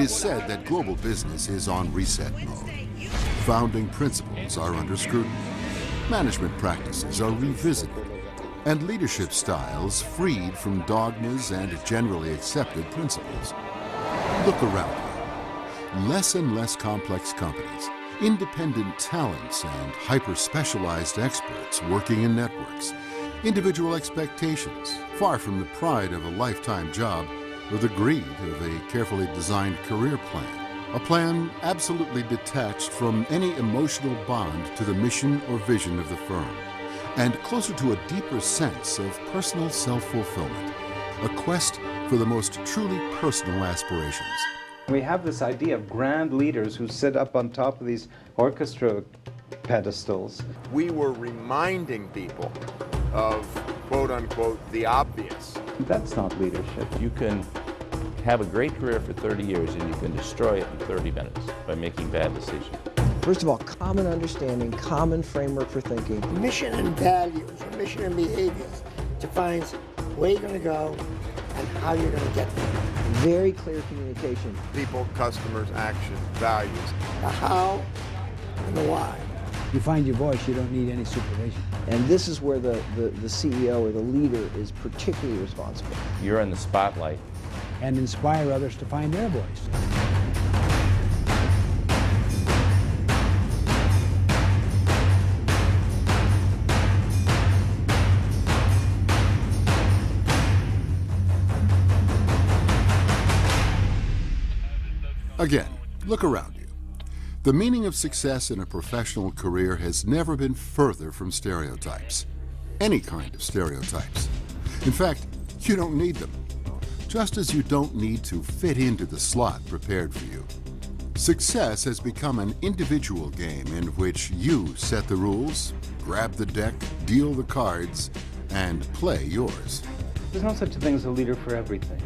is said that global business is on reset mode. Founding principles are under scrutiny. Management practices are revisited. And leadership styles freed from dogmas and generally accepted principles. Look around you. Less and less complex companies, independent talents, and hyper-specialized experts working in networks. Individual expectations, far from the pride of a lifetime job or the greed of a carefully designed career plan. A plan absolutely detached from any emotional bond to the mission or vision of the firm, and closer to a deeper sense of personal self-fulfillment. A quest for the most truly personal aspirations. We have this idea of grand leaders who sit up on top of these orchestra pedestals. We were reminding people of, quote unquote, the obvious. That's not leadership. You can have a great career for 30 years and you can destroy it in 30 minutes by making bad decisions. First of all, common understanding, common framework for thinking. Mission and values, or mission and behaviors defines where you're going to go and how you're going to get there. Very clear communication. People, customers, action, values. The how and the why. You find your voice, you don't need any supervision. And this is where the CEO or the leader is particularly responsible. You're in the spotlight. And inspire others to find their voice. Again, look around you. The meaning of success in a professional career has never been further from stereotypes. Any kind of stereotypes. In fact, you don't need them. Just as you don't need to fit into the slot prepared for you. Success has become an individual game in which you set the rules, grab the deck, deal the cards, and play yours. There's no such a thing as a leader for everything.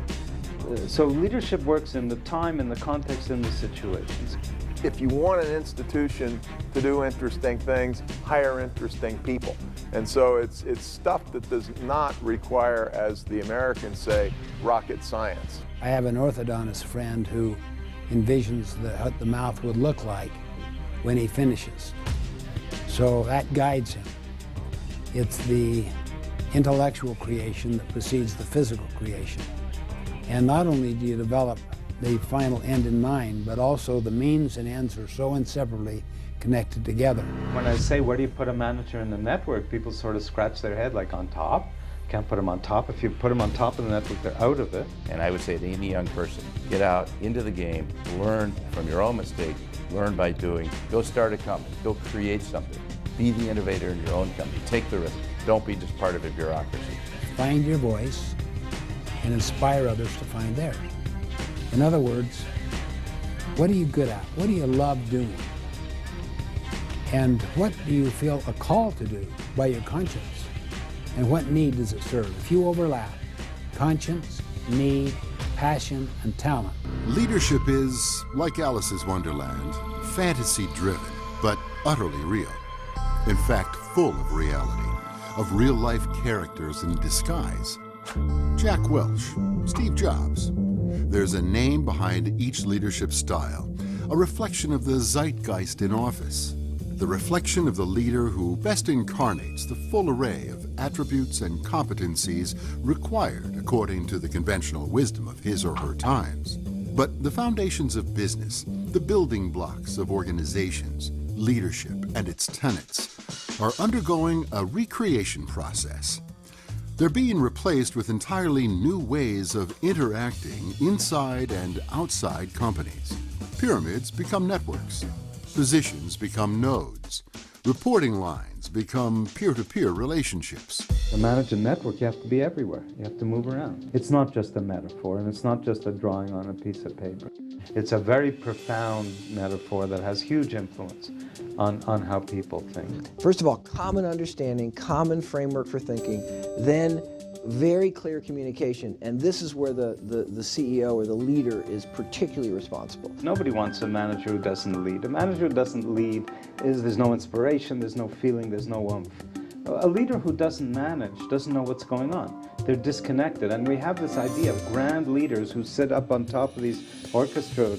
So leadership works in the time, in the context, in the situations. If you want an institution to do interesting things, hire interesting people. And so it's stuff that does not require, as the Americans say, rocket science. I have an orthodontist friend who envisions what the mouth would look like when he finishes. So that guides him. It's the intellectual creation that precedes the physical creation. And not only do you develop the final end in mind, but also the means and ends are so inseparably connected together. When I say, where do you put a manager in the network, people sort of scratch their head like on top. Can't put them on top. If you put them on top of the network, they're out of it. And I would say to any young person, get out into the game, learn from your own mistakes, learn by doing, go start a company, go create something. Be the innovator in your own company, take the risk. Don't be just part of a bureaucracy. Find your voice and inspire others to find theirs. In other words, what are you good at? What do you love doing? And what do you feel a call to do by your conscience? And what need does it serve? If you overlap conscience, need, passion, and talent. Leadership is, like Alice's Wonderland, fantasy-driven, but utterly real. In fact, full of reality, of real-life characters in disguise. Jack Welch, Steve Jobs. There's a name behind each leadership style, a reflection of the zeitgeist in office, the reflection of the leader who best incarnates the full array of attributes and competencies required according to the conventional wisdom of his or her times. But the foundations of business, the building blocks of organizations, leadership and its tenets, are undergoing a recreation process. They're being replaced with entirely new ways of interacting inside and outside companies. Pyramids become networks. Positions become nodes. Reporting lines become peer-to-peer relationships. To manage a network, you have to be everywhere. You have to move around. It's not just a metaphor, and it's not just a drawing on a piece of paper. It's a very profound metaphor that has huge influence on how people think. First of all, common understanding, common framework for thinking, then very clear communication, and this is where the CEO or the leader is particularly responsible. Nobody wants a manager who doesn't lead. A manager who doesn't lead there's no inspiration, there's no feeling, there's no oomph. A leader who doesn't manage doesn't know what's going on. They're disconnected. And we have this idea of grand leaders who sit up on top of these orchestra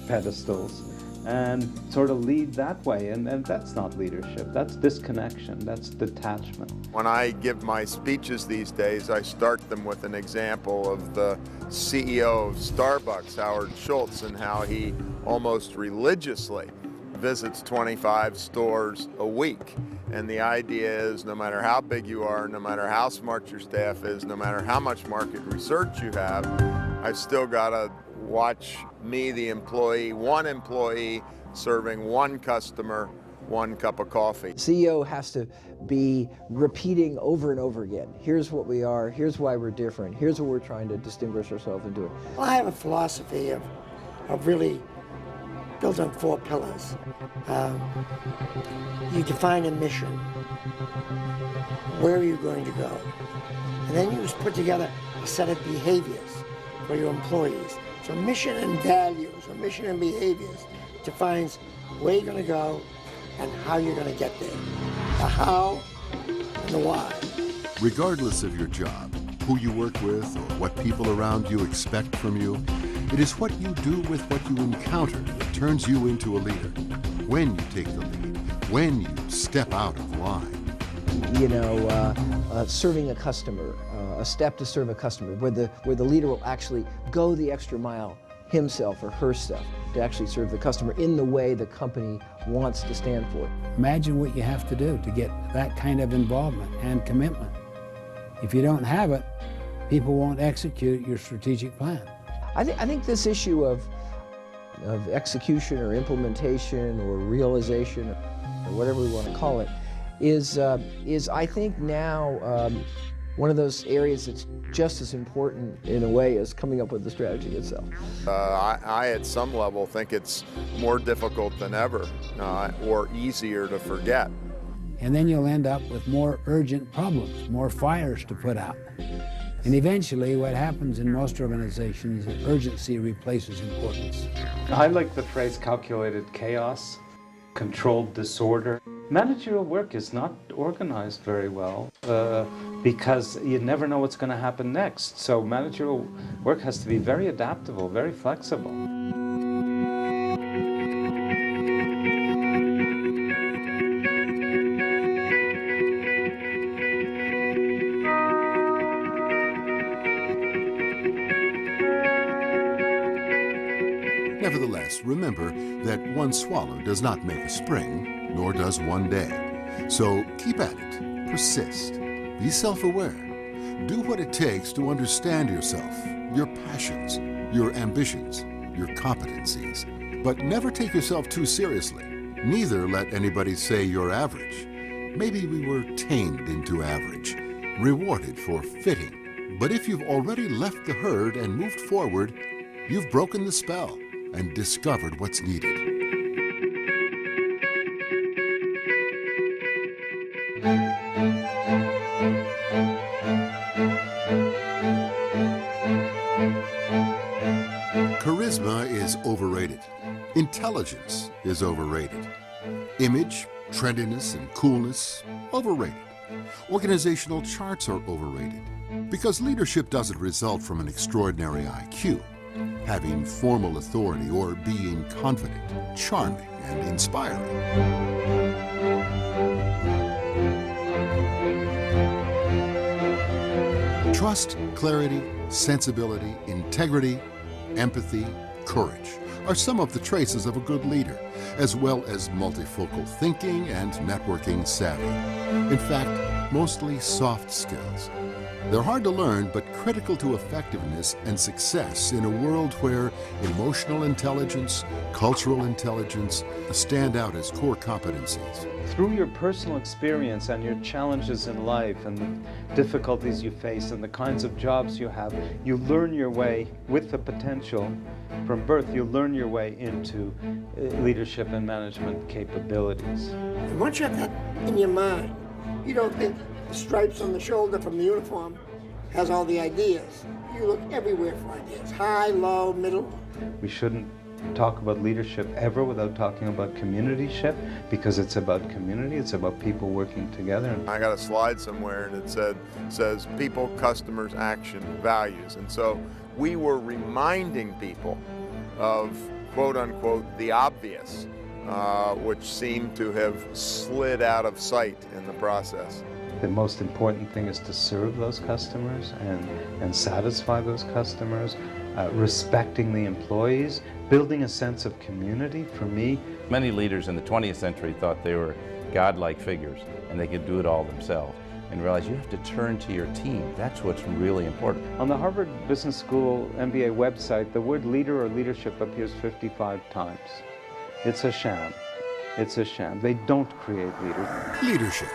pedestals and sort of lead that way. And that's not leadership. That's disconnection. That's detachment. When I give my speeches these days, I start them with an example of the CEO of Starbucks, Howard Schultz, and how he almost religiously visits 25 stores a week. And the idea is no matter how big you are, no matter how smart your staff is, no matter how much market research you have, I've still got to watch me, the employee, one employee serving one customer, one cup of coffee. CEO has to be repeating over and over again. Here's what we are, here's why we're different, here's what we're trying to distinguish ourselves and do it. Well, I have a philosophy of really built on 4 pillars. You define a mission. Where are you going to go? And then you just put together a set of behaviors for your employees. So mission and values, or mission and behaviors, defines where you're going to go and how you're going to get there. The how and the why. Regardless of your job, who you work with, or what people around you expect from you, it is what you do with what you encounter that turns you into a leader. When you take the lead, when you step out of line. Serving a customer, a step to serve a customer, where the leader will actually go the extra mile himself or herself to actually serve the customer in the way the company wants to stand for. Imagine what you have to do to get that kind of involvement and commitment. If you don't have it, people won't execute your strategic plan. I think this issue of execution or implementation or realization or whatever we want to call it is I think now one of those areas that's just as important in a way as coming up with the strategy itself. I at some level think it's more difficult than ever or easier to forget. And then you'll end up with more urgent problems, more fires to put out. And eventually what happens in most organizations is urgency replaces importance. I like the phrase calculated chaos, controlled disorder. Managerial work is not organized very well because you never know what's going to happen next. So managerial work has to be very adaptable, very flexible. Nevertheless, remember that one swallow does not make a spring, nor does one day. So keep at it, persist, be self-aware, do what it takes to understand yourself, your passions, your ambitions, your competencies. But never take yourself too seriously. Neither let anybody say you're average. Maybe we were tamed into average, rewarded for fitting. But if you've already left the herd and moved forward, you've broken the spell and discovered what's needed. Charisma is overrated. Intelligence is overrated. Image, trendiness, and coolness, overrated. Organizational charts are overrated. Because leadership doesn't result from an extraordinary IQ, having formal authority, or being confident, charming, and inspiring. Trust, clarity, sensibility, integrity, empathy, courage are some of the traces of a good leader, as well as multifocal thinking and networking savvy. In fact, mostly soft skills. They're hard to learn, but critical to effectiveness and success in a world where emotional intelligence, cultural intelligence stand out as core competencies. Through your personal experience and your challenges in life and the difficulties you face and the kinds of jobs you have, you learn your way with the potential. From birth, you learn your way into leadership and management capabilities. And once you have that in your mind, you don't think the stripes on the shoulder from the uniform has all the ideas. You look everywhere for ideas, high, low, middle. We shouldn't talk about leadership ever without talking about communityship, because it's about community, it's about people working together. I got a slide somewhere and it says people, customers, action, values. And so we were reminding people of, quote unquote, the obvious, which seemed to have slid out of sight in the process. The most important thing is to serve those customers and satisfy those customers, respecting the employees, building a sense of community. For me, Many leaders in the 20th century thought they were godlike figures and they could do it all themselves, and realize you have to turn to your team. That's what's really important. on the Harvard Business School MBA website, the word leader or leadership appears 55 times. It's a sham. It's a sham. They don't create leaders. Leadership,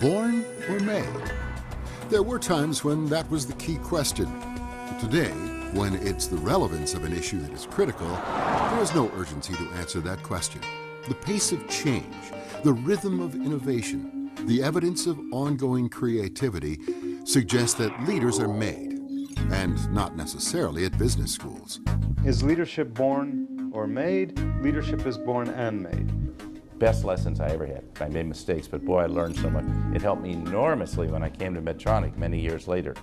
born or made? There were times when that was the key question. Today, when it's the relevance of an issue that is critical, there is no urgency to answer that question. The pace of change, the rhythm of innovation, the evidence of ongoing creativity suggest that leaders are made, and not necessarily at business schools. Is leadership born or made? Leadership is born and made. Best lessons I ever had. I made mistakes, but boy, I learned so much. It helped me enormously when I came to Medtronic many years later.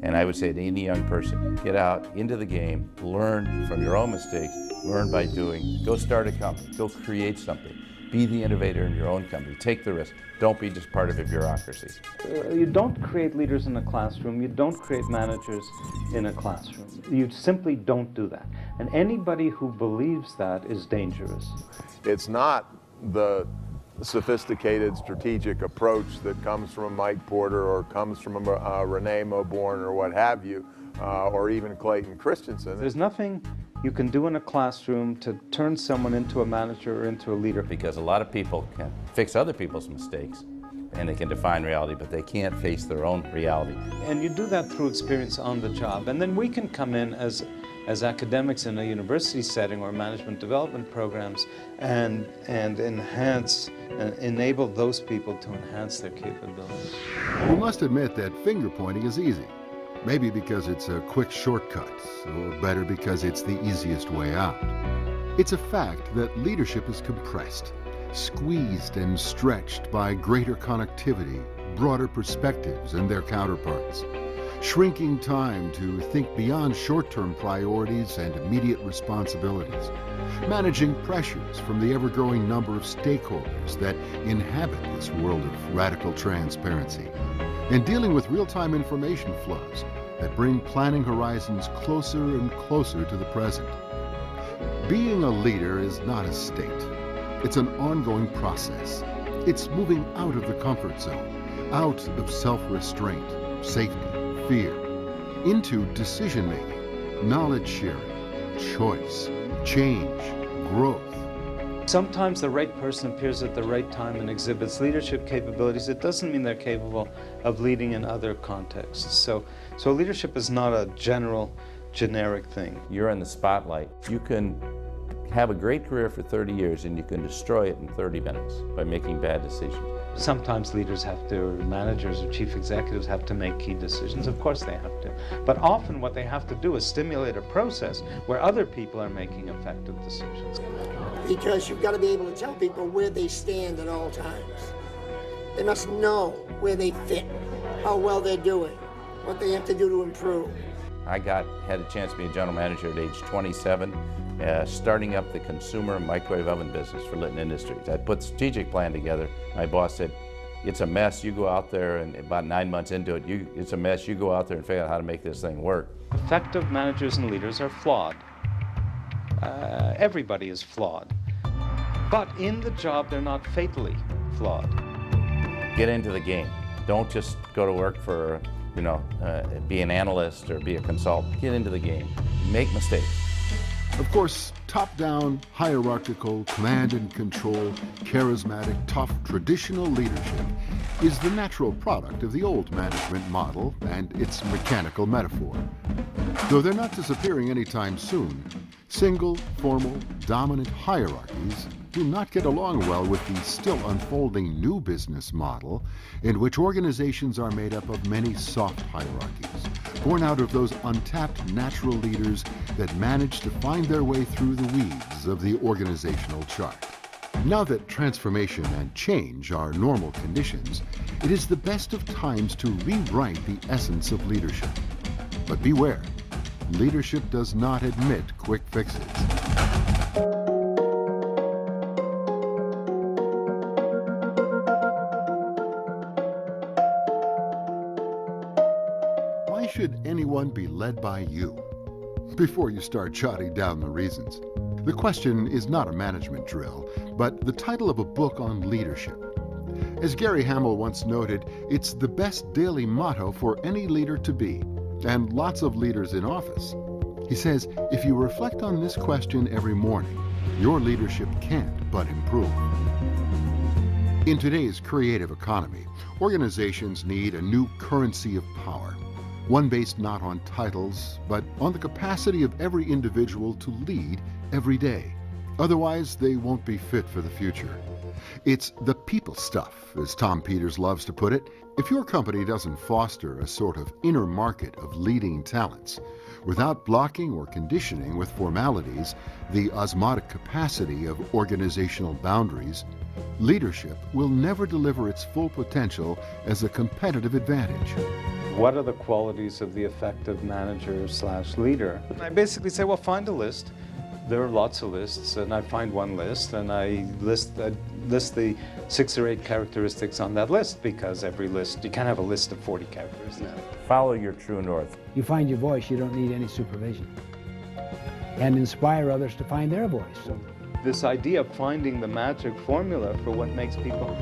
And I would say to any young person, get out into the game, learn from your own mistakes, learn by doing, go start a company, go create something. Be the innovator in your own company, take the risk. Don't be just part of a bureaucracy. You don't create leaders in a classroom. You don't create managers in a classroom. You simply don't do that. And anybody who believes that is dangerous. It's not the sophisticated strategic approach that comes from Mike Porter or comes from Renee Moborn or what have you, or even Clayton Christensen. There's nothing you can do in a classroom to turn someone into a manager or into a leader. Because a lot of people can fix other people's mistakes and they can define reality, but they can't face their own reality. And you do that through experience on the job. And then we can come in as academics in a university setting or management development programs and enhance and enable those people to enhance their capabilities. We must admit that finger pointing is easy. Maybe because it's a quick shortcut, or better because it's the easiest way out. It's a fact that leadership is compressed, squeezed and stretched by greater connectivity, broader perspectives and their counterparts, shrinking time to think beyond short-term priorities and immediate responsibilities, managing pressures from the ever-growing number of stakeholders that inhabit this world of radical transparency, and dealing with real-time information flows that bring planning horizons closer and closer to the present. Being a leader is not a state. It's an ongoing process. It's moving out of the comfort zone, out of self-restraint, safety, fear, into decision-making, knowledge-sharing, choice, change, growth. Sometimes the right person appears at the right time and exhibits leadership capabilities. It doesn't mean they're capable of leading in other contexts. So leadership is not a generic thing. You're in the spotlight. You can have a great career for 30 years and you can destroy it in 30 minutes by making bad decisions. Sometimes leaders have to, or managers or chief executives have to make key decisions. Of course they have to. But often what they have to do is stimulate a process where other people are making effective decisions. Because you've got to be able to tell people where they stand at all times. They must know where they fit, how well they're doing, what they have to do to improve. I had a chance to be a general manager at age 27, starting up the consumer microwave oven business for Litton Industries. I put a strategic plan together. My boss said, it's a mess, you go out there, and about 9 months into it, it's a mess, you go out there and figure out how to make this thing work. Effective managers and leaders are flawed. Everybody is flawed. But in the job, they're not fatally flawed. Get into the game. Don't just go to work for, be an analyst or be a consultant. Get into the game. Make mistakes. Of course, top-down, hierarchical, command and control, charismatic, tough, traditional leadership is the natural product of the old management model and its mechanical metaphor. Though they're not disappearing anytime soon, single, formal, dominant hierarchies do not get along well with the still unfolding new business model in which organizations are made up of many soft hierarchies, born out of those untapped natural leaders that manage to find their way through the weeds of the organizational chart. Now that transformation and change are normal conditions, it is the best of times to rewrite the essence of leadership. But beware, leadership does not admit quick fixes. Why should anyone be led by you? Before you start jotting down the reasons. The question is not a management drill, but the title of a book on leadership. As Gary Hamel once noted, it's the best daily motto for any leader to be, and lots of leaders in office. He says, if you reflect on this question every morning, your leadership can't but improve. In today's creative economy, organizations need a new currency of power. One based not on titles, but on the capacity of every individual to lead every day. Otherwise, they won't be fit for the future. It's the people stuff, as Tom Peters loves to put it. If your company doesn't foster a sort of inner market of leading talents, without blocking or conditioning with formalities the osmotic capacity of organizational boundaries, leadership will never deliver its full potential as a competitive advantage. What are the qualities of the effective manager / leader? And I basically say, well, find a list. There are lots of lists, and I find one list, and I list the 6 or 8 characteristics on that list, because every list, you can't have a list of 40 characteristics. Follow your true north. You find your voice, you don't need any supervision. And inspire others to find their voice. So This idea of finding the magic formula for what makes people,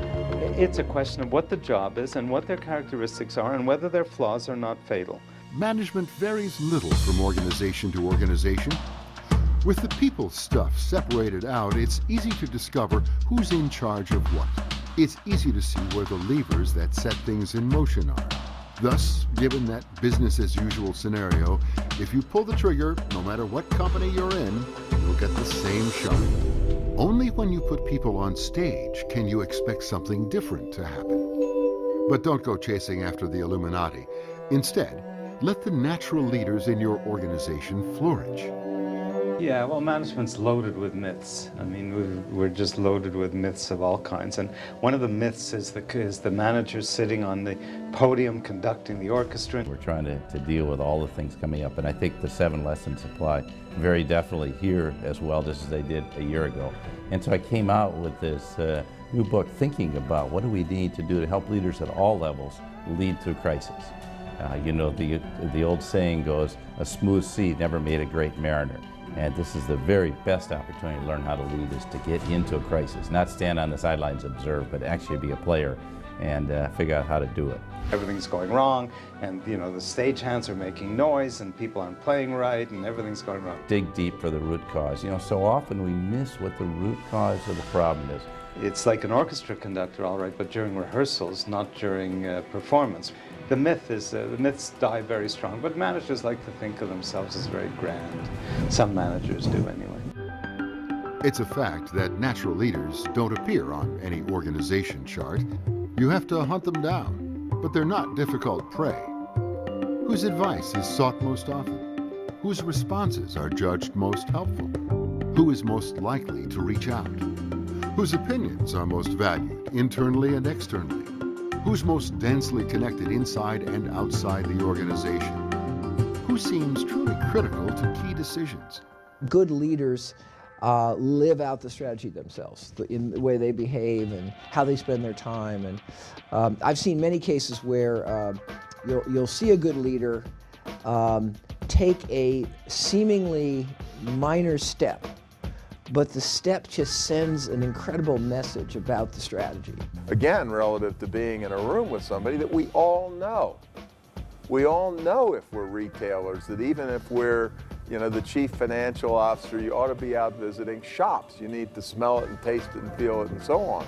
it's a question of what the job is and what their characteristics are and whether their flaws are not fatal. Management varies little from organization to organization. With the people stuff separated out, it's easy to discover who's in charge of what. It's easy to see where the levers that set things in motion are. Thus, given that business-as-usual scenario, if you pull the trigger, no matter what company you're in, you'll get the same shot. Only when you put people on stage can you expect something different to happen. But don't go chasing after the Illuminati. Instead, let the natural leaders in your organization flourish. Yeah, well, management's loaded with myths. I mean, we're just loaded with myths of all kinds. And one of the myths is the manager sitting on the podium conducting the orchestra. We're trying to deal with all the things coming up, and I think the 7 lessons apply very definitely here as well as they did a year ago. And so I came out with this new book thinking about what do we need to do to help leaders at all levels lead through crisis. You know, the old saying goes, a smooth sea never made a great mariner. And this is the very best opportunity to learn how to lead, is to get into a crisis, not stand on the sidelines and observe, but actually be a player and figure out how to do it. Everything's going wrong, and you know, the stagehands are making noise, and people aren't playing right, and everything's going wrong. Dig deep for the root cause. You know, so often we miss what the root cause of the problem is. It's like an orchestra conductor, all right, but during rehearsals, not during performance. The myth is, the myths die very strong, but managers like to think of themselves as very grand. Some managers do anyway. It's a fact that natural leaders don't appear on any organization chart. You have to hunt them down, but they're not difficult prey. Whose advice is sought most often? Whose responses are judged most helpful? Who is most likely to reach out? Whose opinions are most valued, internally and externally? Who's most densely connected inside and outside the organization? Who seems truly critical to key decisions? Good leaders live out the strategy themselves, in the way they behave and how they spend their time. And I've seen many cases where you'll see a good leader take a seemingly minor step, but the step just sends an incredible message about the strategy. Again, relative to being in a room with somebody that we all know. We all know if we're retailers that even if we're, you know, the chief financial officer, you ought to be out visiting shops. You need to smell it and taste it and feel it and so on.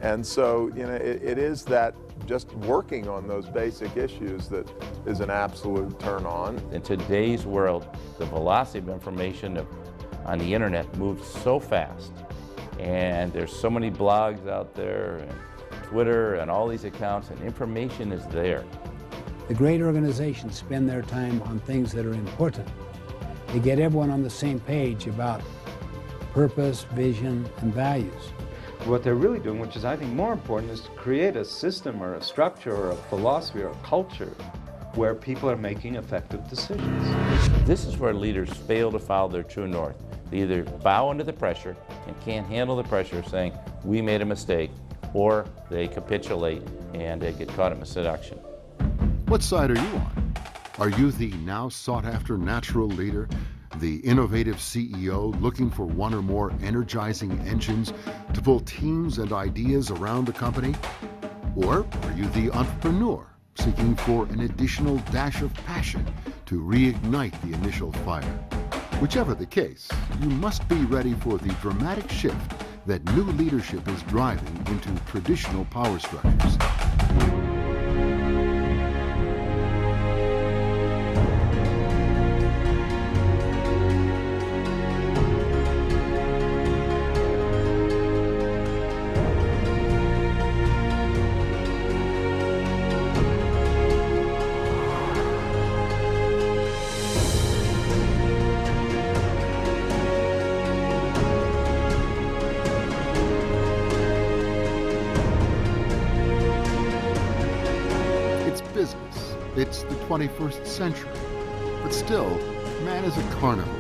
And so, you know, it is that just working on those basic issues that is an absolute turn on. In today's world, the velocity of information on the internet moves so fast And there's so many blogs out there and Twitter and all these accounts, and information is there. The great organizations spend their time on things that are important. They get everyone on the same page about purpose, vision, and values. What they're really doing, which is I think more important, is to create a system or a structure or a philosophy or a culture where people are making effective decisions. This is where leaders fail to follow their true north. They either bow under the pressure and can't handle the pressure saying, we made a mistake, or they capitulate and get caught in a seduction. What side are you on? Are you the now sought-after natural leader, the innovative CEO looking for one or more energizing engines to pull teams and ideas around the company? Or are you the entrepreneur seeking for an additional dash of passion to reignite the initial fire? Whichever the case, you must be ready for the dramatic shift that new leadership is driving into traditional power structures. Business. It's the 21st century. But still, man is a carnivore,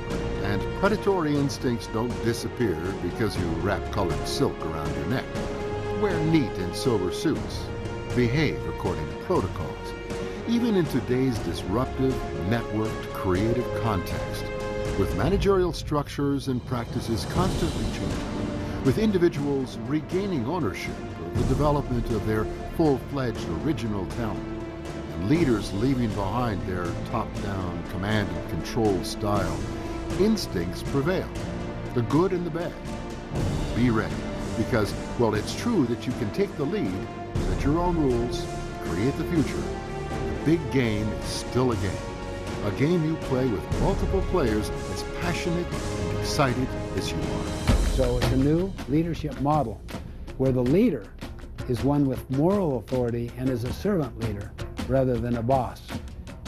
and predatory instincts don't disappear because you wrap colored silk around your neck. Wear neat and sober suits. Behave according to protocols. Even in today's disruptive, networked, creative context, with managerial structures and practices constantly changing, with individuals regaining ownership of the development of their full-fledged original talent, leaders leaving behind their top-down command and control style, instincts prevail, the good and the bad. Be ready, because, well, it's true that you can take the lead, set your own rules, create the future. The big game is still a game you play with multiple players as passionate and excited as you are. So it's a new leadership model where the leader is one with moral authority and is a servant leader, rather than a boss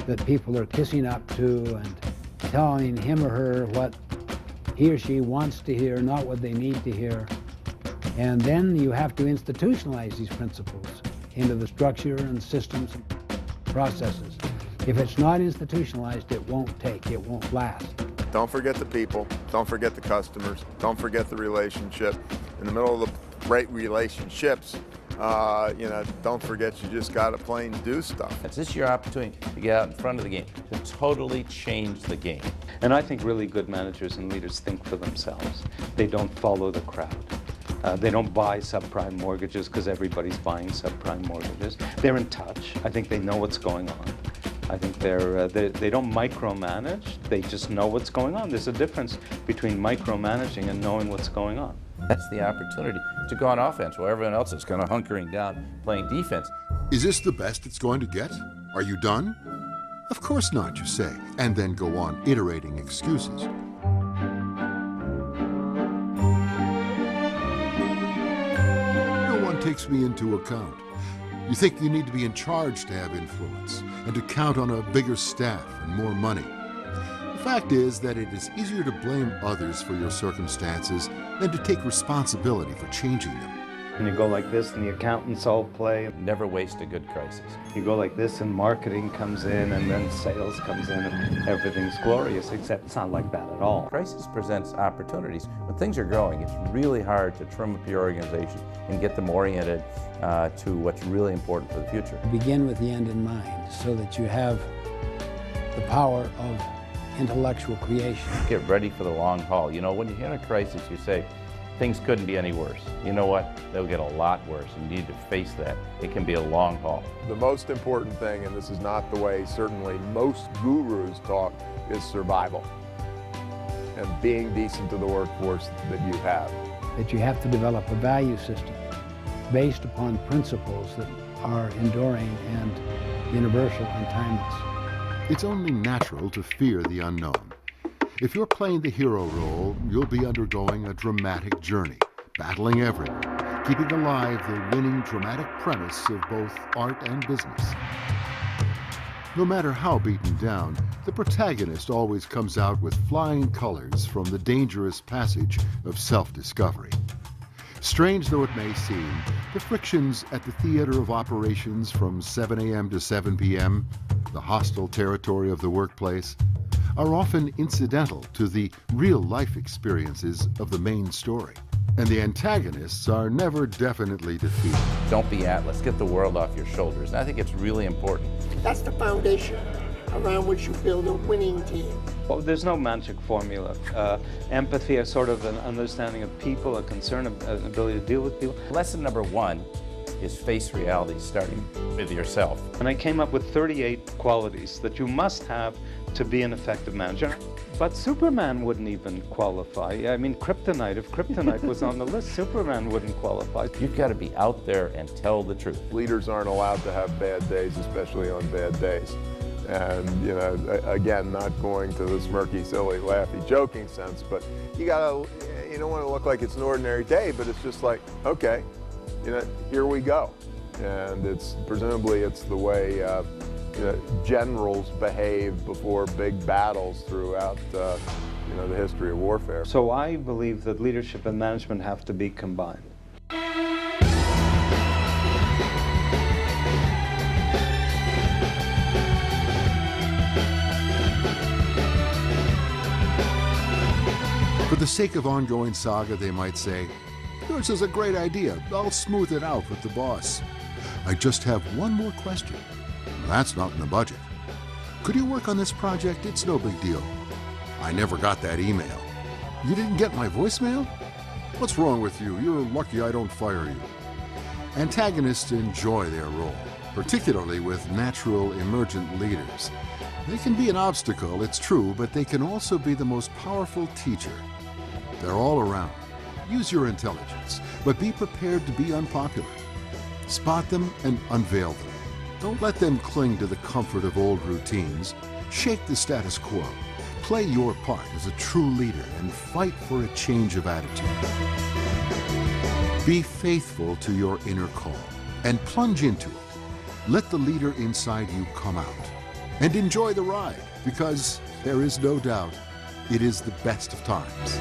that people are kissing up to and telling him or her what he or she wants to hear, not what they need to hear. And then you have to institutionalize these principles into the structure and systems and processes. If it's not institutionalized, it won't last. Don't forget the people, don't forget the customers, don't forget the relationship. In the middle of the great relationships, don't forget you just got to plain do stuff. This is your opportunity to get out in front of the game, to totally change the game. And I think really good managers and leaders think for themselves. They don't follow the crowd. They don't buy subprime mortgages because everybody's buying subprime mortgages. They're in touch. I think they know what's going on. I think they don't micromanage. They just know what's going on. There's a difference between micromanaging and knowing what's going on. That's the opportunity to go on offense while everyone else is kind of hunkering down playing defense. Is this the best it's going to get? Are you done? Of course not, you say, and then go on iterating excuses. No one takes me into account. You think you need to be in charge to have influence and to count on a bigger staff and more money. The fact is that it is easier to blame others for your circumstances than to take responsibility for changing them. And you go like this and the accountants all play. Never waste a good crisis. You go like this and marketing comes in and then sales comes in and everything's glorious, except it's not like that at all. Crisis presents opportunities. When things are growing, it's really hard to trim up your organization and get them oriented to what's really important for the future. Begin with the end in mind so that you have the power of intellectual creation. Get ready for the long haul. You know, when you're in a crisis, you say, things couldn't be any worse. You know what? They'll get a lot worse. You need to face that. It can be a long haul. The most important thing, and this is not the way certainly most gurus talk, is survival and being decent to the workforce that you have. That you have to develop a value system based upon principles that are enduring and universal and timeless. It's only natural to fear the unknown. If you're playing the hero role, you'll be undergoing a dramatic journey, battling everyone, keeping alive the winning dramatic premise of both art and business. No matter how beaten down, the protagonist always comes out with flying colors from the dangerous passage of self-discovery. Strange though it may seem, the frictions at the theater of operations from 7 a.m. to 7 p.m., the hostile territory of the workplace, are often incidental to the real-life experiences of the main story. And the antagonists are never definitely defeated. Don't be Atlas. Get the world off your shoulders. And I think it's really important. That's the foundation around which you build a winning team. Well, there's no magic formula. Empathy is sort of an understanding of people, a concern, an ability to deal with people. Lesson number one is face reality, starting with yourself. And I came up with 38 qualities that you must have to be an effective manager. But Superman wouldn't even qualify. I mean, Kryptonite, if Kryptonite was on the list, Superman wouldn't qualify. You've got to be out there and tell the truth. Leaders aren't allowed to have bad days, especially on bad days. And, you know, again, not going to the smirky, silly, laughy, joking sense, but you don't want to look like it's an ordinary day, but it's just like, okay, you know, here we go. And presumably it's the way generals behave before big battles throughout the history of warfare. So I believe that leadership and management have to be combined. For the sake of ongoing saga, they might say, "Yours is a great idea. I'll smooth it out with the boss. I just have one more question. That's not in the budget. Could you work on this project? It's no big deal. I never got that email. You didn't get my voicemail? What's wrong with you? You're lucky I don't fire you." Antagonists enjoy their role, particularly with natural emergent leaders. They can be an obstacle, it's true, but they can also be the most powerful teacher. They're all around. Use your intelligence, but be prepared to be unpopular. Spot them and unveil them. Don't let them cling to the comfort of old routines. Shake the status quo. Play your part as a true leader and fight for a change of attitude. Be faithful to your inner call and plunge into it. Let the leader inside you come out. And enjoy the ride, because there is no doubt it is the best of times.